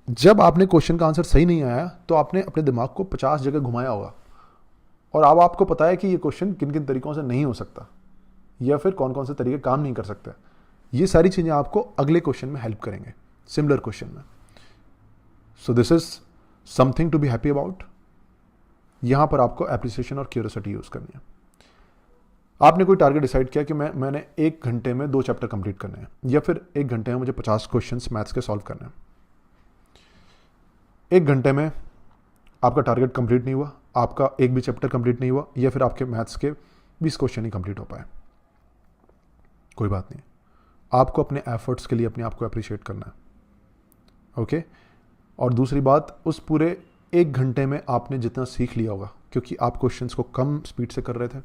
जब आपने क्वेश्चन का आंसर सही नहीं आया तो आपने अपने दिमाग को 50 जगह घुमाया होगा, और अब आपको पता है कि ये क्वेश्चन किन किन तरीकों से नहीं हो सकता, या फिर कौन कौन से तरीके काम नहीं कर सकते। ये सारी चीजें आपको अगले क्वेश्चन में हेल्प करेंगे, सिमिलर क्वेश्चन में। So this is something to be happy about. यहां पर आपको एप्रिसिएशन और क्यूरियोसिटी यूज करनी है। आपने कोई टारगेट डिसाइड किया कि मैंने 1 घंटे में 2 चैप्टर कंप्लीट करने हैं, या फिर 1 घंटे में मुझे 50 क्वेश्चंस मैथ्स के सॉल्व करने हैं। 1 घंटे में आपका टारगेट कंप्लीट नहीं हुआ, आपका एक भी चैप्टर कंप्लीट नहीं हुआ, या फिर आपके मैथ्स के 20 क्वेश्चन ही कंप्लीट हो पाए, कोई बात नहीं, आपको अपने एफर्ट्स के लिए अपने आप को अप्रिशिएट करना है। ओके, और दूसरी बात, उस पूरे 1 घंटे में आपने जितना सीख लिया होगा, क्योंकि आप क्वेश्चंस को कम स्पीड से कर रहे थे,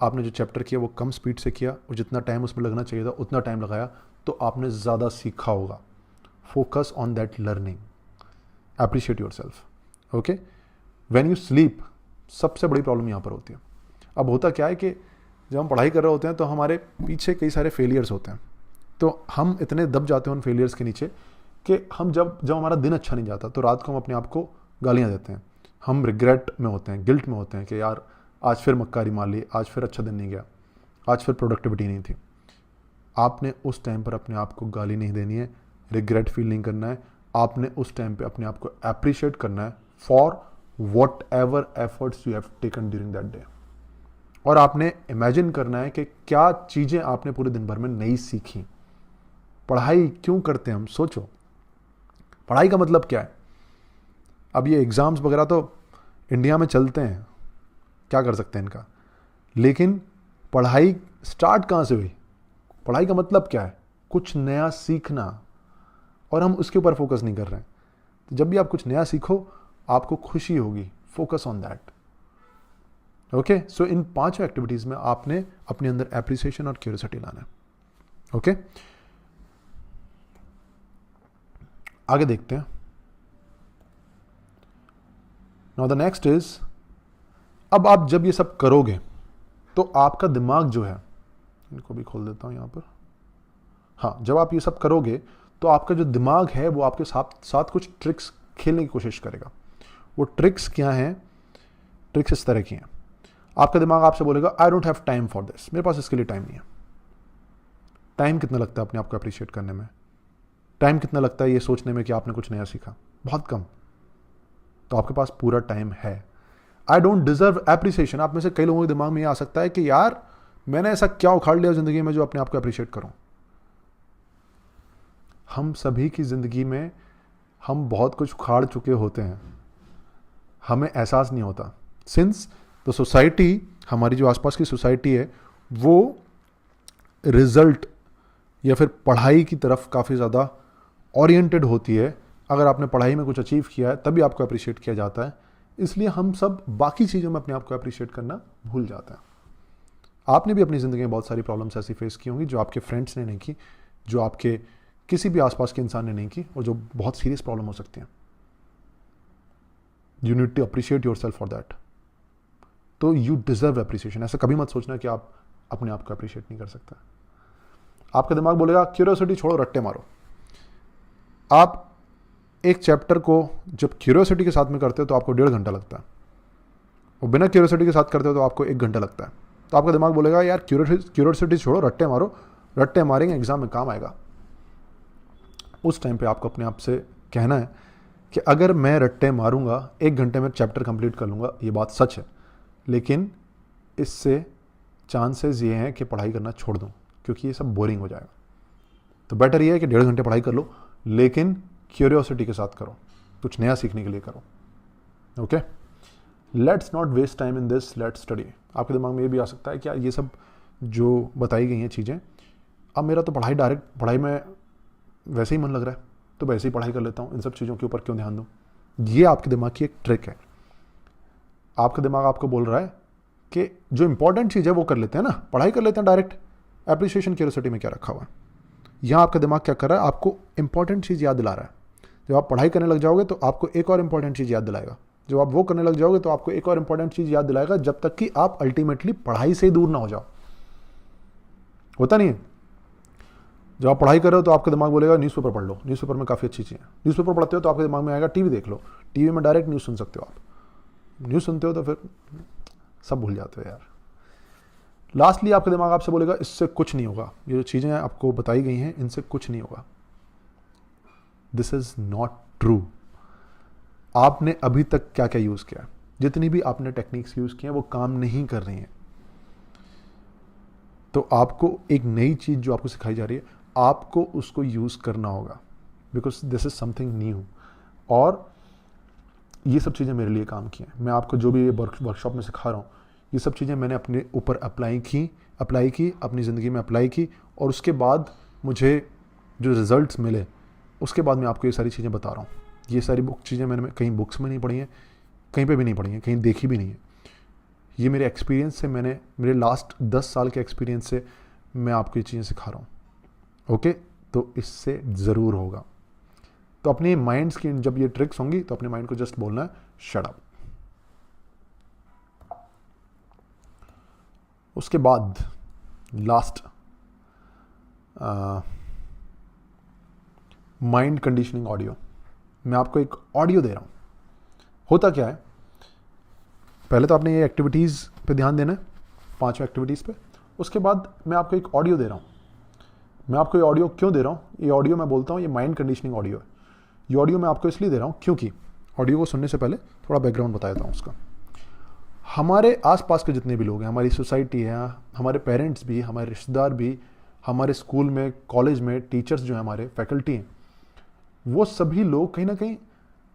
आपने जो चैप्टर किया वो कम स्पीड से किया, और जितना टाइम उसमें लगना चाहिए था उतना टाइम लगाया, तो आपने ज़्यादा सीखा होगा। Focus on that learning, appreciate yourself. Okay, when you sleep, सबसे बड़ी प्रॉब्लम यहाँ पर होती है। अब होता क्या है कि जब हम पढ़ाई कर रहे होते हैं तो हमारे पीछे कई सारे फेलियर्स होते हैं, तो हम इतने दब जाते हैं उन फेलियर्स के नीचे कि हम जब हमारा दिन अच्छा नहीं जाता तो रात को हम अपने आप को गालियाँ देते हैं, हम रिग्रेट में होते हैं, गिल्ट में होते हैं कि यार आज फिर मक्कारी मार ली, आज फिर अच्छा दिन नहीं गया, आज फिर प्रोडक्टिविटी नहीं थी। आपने उस टाइम पर अपने आप को गाली नहीं देनी है, रिग्रेट फील नहीं करना है, आपने उस टाइम पे अपने आप को अप्रिशिएट करना है for what ever efforts you have taken during that day. और आपने इमेजिन करना है कि क्या चीज़ें आपने पूरे दिन भर में नई सीखी। पढ़ाई क्यों करते हैं हम? सोचो, पढ़ाई का मतलब क्या है? अब ये एग्ज़ाम्स वगैरह तो इंडिया में चलते हैं, क्या कर सकते हैं इनका, लेकिन पढ़ाई स्टार्ट कहाँ से हुई? पढ़ाई का मतलब क्या है? कुछ नया सीखना, और हम उसके ऊपर फोकस नहीं कर रहे हैं। तो जब भी आप कुछ नया सीखो आपको खुशी होगी, focus on that. Okay, so in 5 activities में आपने अपने अंदर एप्रिसिएशन और क्यूरियोसिटी लाना है। ओके, आगे देखते हैं। नाउ द नेक्स्ट इज, अब आप जब ये सब करोगे तो आपका दिमाग जो है, इनको भी खोल देता हूं यहां पर, हाँ, जब आप ये सब करोगे तो आपका जो दिमाग है वो आपके साथ कुछ ट्रिक्स खेलने की कोशिश करेगा। वो ट्रिक्स क्या हैं? ट्रिक्स इस तरह की हैं, आपका दिमाग आपसे बोलेगा I don't have time for this, मेरे पास इसके लिए टाइम नहीं है। टाइम कितना लगता है अपने आप को अप्रिशिएट करने में? टाइम कितना लगता है ये सोचने में कि आपने कुछ नया सीखा? बहुत कम। तो आपके पास पूरा टाइम है। आई डोंट डिजर्व एप्रिसिएशन, आप में से कई लोगों के दिमाग में ये आ सकता है कि यार मैंने ऐसा क्या उखाड़ लिया जिंदगी में जो अपने आप को अप्रिशिएट करूं। हम सभी की जिंदगी में हम बहुत कुछ उखाड़ चुके होते हैं, हमें एहसास नहीं होता। सिंस द सोसाइटी, हमारी जो आसपास की सोसाइटी है वो रिजल्ट या फिर पढ़ाई की तरफ काफ़ी ज़्यादा ओरिएंटेड होती है। अगर आपने पढ़ाई में कुछ अचीव किया है तभी आपको अप्रिशिएट किया जाता है, इसलिए हम सब बाकी चीज़ों में अपने आप को अप्रिशिएट करना भूल जाते हैं। आपने भी अपनी ज़िंदगी में बहुत सारी प्रॉब्लम्स ऐसी फेस की होंगी जो आपके फ्रेंड्स ने नहीं की, जो आपके किसी भी आसपास के इंसान ने नहीं की, और जो बहुत सीरियस प्रॉब्लम हो सकती हैं। You need to appreciate yourself for that. तो यू डिजर्व अप्रिसिएशन। ऐसा कभी मत सोचना कि आप अपने आप को अप्रिशिएट नहीं कर सकते। आपका दिमाग बोलेगा क्यूरियोसिटी छोड़ो, रट्टे मारो। आप एक चैप्टर को जब क्यूरियोसिटी के साथ में करते हो तो आपको 1.5 घंटा लगता है, और बिना क्यूरियोसिटी के साथ करते हो तो आपको 1 घंटा लगता है। तो आपका दिमाग बोलेगा यार क्यूरियोसिटी छोड़ो, रट्टे मारो, रट्टे मारेंगे एग्जाम में काम आएगा। उस टाइम पे आपको अपने आप से कहना है कि अगर मैं रट्टे मारूंगा 1 घंटे में चैप्टर कंप्लीट कर लूँगा, ये बात सच है, लेकिन इससे चांसेस ये हैं कि पढ़ाई करना छोड़ दूँ क्योंकि ये सब बोरिंग हो जाएगा। तो बेटर ये है कि 1.5 घंटे पढ़ाई कर लो, लेकिन क्यूरियोसिटी के साथ करो, कुछ नया सीखने के लिए करो। Okay, let's not waste time in this, let's study. आपके दिमाग में ये भी आ सकता है कि ये सब जो बताई गई हैं चीज़ें, अब मेरा तो पढ़ाई में वैसे ही मन लग रहा है, तो वैसे ही पढ़ाई कर लेता हूँ, इन सब चीज़ों के ऊपर क्यों ध्यान दूँ। ये आपके दिमाग की एक ट्रिक है। आपका दिमाग आपको बोल रहा है कि जो इंपॉर्टेंट चीज़ है वो कर लेते हैं ना, पढ़ाई कर लेते हैं डायरेक्ट, एप्रिसिएशन क्यूरियोसिटी में क्या रखा हुआ है। यहाँ आपका दिमाग क्या कर रहा है, आपको इंपॉर्टेंट चीज़ याद दिला रहा है। जब आप पढ़ाई करने लग जाओगे तो आपको एक और इंपॉर्टेंट चीज़ याद दिलाएगा, जब आप वो करने लग जाओगे तो आपको एक और इंपॉर्टेंट चीज़ याद दिलाएगा, जब तक कि आप अल्टीमेटली पढ़ाई से ही दूर ना हो जाओ। होता नहीं है, जब आप पढ़ाई कर रहे हो तो आपका दिमाग बोलेगा न्यूज़पेपर पढ़ लो, न्यूज़पेपर में काफ़ी अच्छी चीज़ें हैं। न्यूज़पेपर पढ़ते हो तो आपके दिमाग में आएगा टीवी देख लो, टीवी में डायरेक्ट न्यूज़ सुन सकते हो। आप न्यूज़ सुनते हो तो फिर सब भूल जाते हो यार। लास्टली आपका दिमाग आपसे बोलेगा इससे कुछ नहीं होगा, ये जो चीज़ें आपको बताई गई हैं इनसे कुछ नहीं होगा। This is not true. आपने अभी तक क्या क्या यूज़ किया, जितनी भी आपने टेक्निक्स यूज़ की हैं वो काम नहीं कर रही हैं। तो आपको एक नई चीज़ जो आपको सिखाई जा रही है, आपको उसको यूज़ करना होगा, because this is something new. और ये सब चीज़ें मेरे लिए काम की हैं। मैं आपको जो भी ये वर्कशॉप में सिखा रहा हूँ, ये सब चीज़ें मैंने अपने ऊपर अप्लाई की, अपनी ज़िंदगी में अप्लाई की, और उसके बाद मुझे जो रिज़ल्ट्स मिले, उसके बाद मैं आपको ये सारी चीज़ें बता रहा हूँ। ये सारी चीज़ें मैंने कहीं बुक्स में नहीं पढ़ी हैं, कहीं पे भी नहीं पढ़ी हैं, कहीं देखी भी नहीं है। ये मेरे एक्सपीरियंस से, मेरे लास्ट 10 साल के एक्सपीरियंस से मैं आपको ये चीज़ें सिखा रहा हूँ। ओके, तो इससे ज़रूर होगा। तो अपने माइंड्स की जब ये ट्रिक्स होंगी तो अपने माइंड को जस्ट बोलना है शट अप। उसके बाद लास्ट माइंड कंडीशनिंग ऑडियो। मैं आपको एक ऑडियो दे रहा हूँ। होता क्या है, पहले तो आपने ये एक्टिविटीज़ पे ध्यान देना है, 5 एक्टिविटीज़ पे। उसके बाद मैं आपको एक ऑडियो दे रहा हूँ। मैं आपको ये ऑडियो क्यों दे रहा हूँ, ये ऑडियो मैं बोलता हूँ ये माइंड कंडीशनिंग ऑडियो है। ये ऑडियो मैं आपको इसलिए दे रहा हूँ क्योंकि ऑडियो को सुनने से पहले थोड़ा बैकग्राउंड बता देता हूँ उसका। हमारे आसपास के जितने भी लोग हैं, हमारी सोसाइटी है, हमारे पेरेंट्स भी, हमारे रिश्तेदार भी, हमारे स्कूल में, कॉलेज में टीचर्स जो हैं, हमारे फैकल्टी हैं, वो सभी लोग कहीं ना कहीं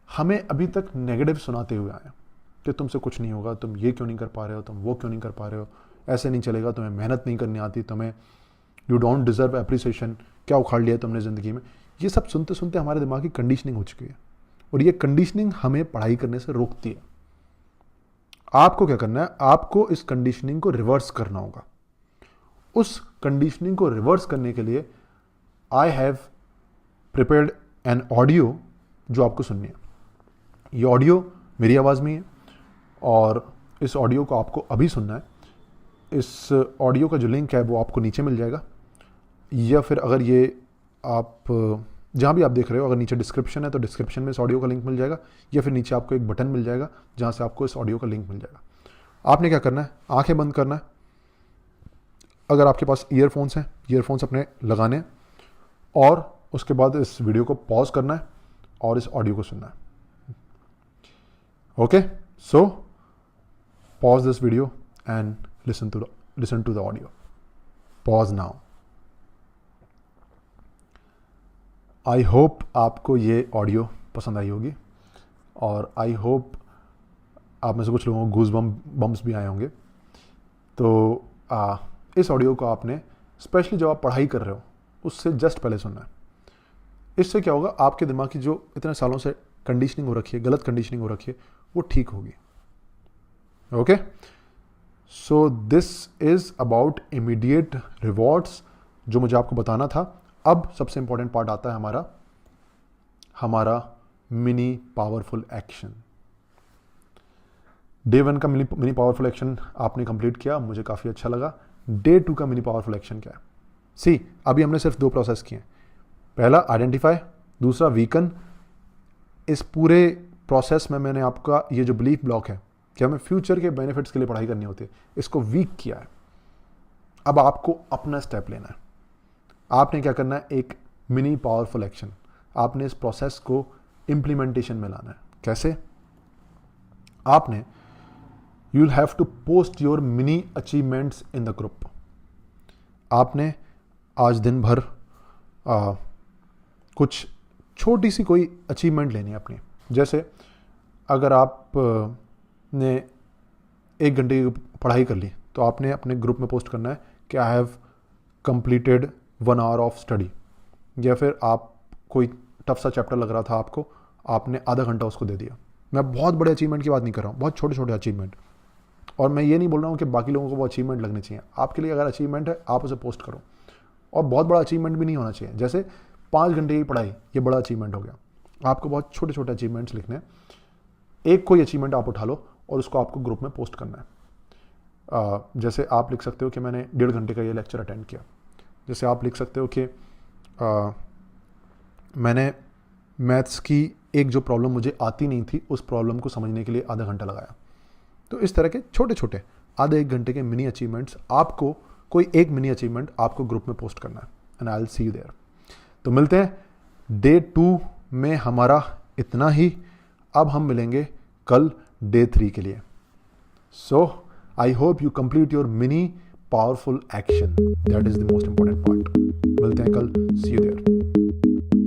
हमें अभी तक नेगेटिव सुनाते हुए आए कि तुमसे कुछ नहीं होगा, तुम ये क्यों नहीं कर पा रहे हो, तुम वो क्यों नहीं कर पा रहे हो, ऐसे नहीं चलेगा, तुम्हें मेहनत नहीं करनी आती, तुम्हें यू डोंट डिजर्व एप्रिसिएशन, क्या उखाड़ लिया तुमने ज़िंदगी में। ये सब सुनते सुनते हमारे दिमाग की कंडीशनिंग हो चुकी है, और ये कंडीशनिंग हमें पढ़ाई करने से रोकती है। आपको क्या करना है, आपको इस कंडीशनिंग को रिवर्स करना होगा। उस कंडीशनिंग को रिवर्स करने के लिए I have prepared an audio जो आपको सुननी है। ये ऑडियो मेरी आवाज़ में है और इस ऑडियो को आपको अभी सुनना है। इस ऑडियो का जो लिंक है वो आपको नीचे मिल जाएगा, या फिर अगर ये आप जहाँ भी आप देख रहे हो, अगर नीचे डिस्क्रिप्शन है तो डिस्क्रिप्शन में इस ऑडियो का लिंक मिल जाएगा, या फिर नीचे आपको एक बटन मिल जाएगा जहाँ से आपको इस ऑडियो का लिंक मिल जाएगा। आपने क्या करना है, आंखें बंद करना है। अगर आपके पास ईयरफोन्स हैं, ईयरफोन्स अपने लगाने हैं, और उसके बाद इस वीडियो को पॉज करना है और इस ऑडियो को सुनना है। Okay, so pause this video and listen to the audio. Pause now. I hope आपको ये ऑडियो पसंद आई होगी, और आई होप आप में से कुछ लोगों को गूज बम्स भी आए होंगे। तो इस ऑडियो को आपने स्पेशली जब आप पढ़ाई कर रहे हो उससे जस्ट पहले सुनना है। इससे क्या होगा, आपके दिमाग की जो इतने सालों से कंडीशनिंग हो रखी है, गलत कंडीशनिंग हो रखी है, वो ठीक होगी। Okay, so this is about immediate rewards, जो मुझे आपको बताना था। अब सबसे इंपॉर्टेंट पार्ट आता है हमारा मिनी पावरफुल एक्शन। डे 1 का मिनी पावरफुल एक्शन आपने कंप्लीट किया, मुझे काफ़ी अच्छा लगा। डे 2 का मिनी पावरफुल एक्शन क्या है? सी, अभी हमने सिर्फ 2 प्रोसेस किए हैं। पहला आइडेंटिफाई, दूसरा वीकन। इस पूरे प्रोसेस में मैंने आपका ये जो बिलीफ ब्लॉक है कि हमें फ्यूचर के बेनिफिट्स के लिए पढ़ाई करनी होती है, इसको वीक किया है। अब आपको अपना स्टेप लेना है। आपने क्या करना है, एक मिनी पावरफुल एक्शन, आपने इस प्रोसेस को इम्प्लीमेंटेशन में लाना है। कैसे? आपने you will have to post your mini achievements in the group. आपने आज दिन भर कुछ छोटी सी कोई अचीवमेंट लेनी है अपनी। जैसे अगर आप ने 1 घंटे की पढ़ाई कर ली, तो आपने अपने ग्रुप में पोस्ट करना है कि I have completed 1 hour of study. या फिर आप कोई टफ सा चैप्टर लग रहा था आपको, आपने आधा घंटा उसको दे दिया। मैं बहुत बड़े अचीवमेंट की बात नहीं कर रहा हूँ, बहुत छोटे छोटे अचीवमेंट। और मैं ये नहीं बोल रहा हूँ कि बाकी लोगों को वो अचीवमेंट लगने चाहिए। आपके लिए अगर अचीवमेंट है, आप उसे पोस्ट करो। और बहुत बड़ा अचीवमेंट भी नहीं होना चाहिए। जैसे 5 घंटे की पढ़ाई, ये बड़ा अचीवमेंट हो गया। आपको बहुत छोटे छोटे अचीवमेंट्स लिखने हैं। एक कोई अचीवमेंट आप उठा लो और उसको आपको ग्रुप में पोस्ट करना है। जैसे आप लिख सकते हो कि मैंने 1.5 घंटे का ये लेक्चर अटेंड किया। जैसे आप लिख सकते हो कि मैंने मैथ्स की एक जो प्रॉब्लम मुझे आती नहीं थी, उस प्रॉब्लम को समझने के लिए आधा घंटा लगाया। तो इस तरह के छोटे छोटे आधे 1 घंटे के मिनी अचीवमेंट्स, आपको कोई एक मिनी अचीवमेंट आपको ग्रुप में पोस्ट करना है, and I will see you there. तो मिलते हैं डे 2 में। हमारा इतना ही। अब हम मिलेंगे कल डे 3 के लिए। So I hope you complete your mini powerful action, that is the most important point. मिलते हैं कल, सी यू देयर।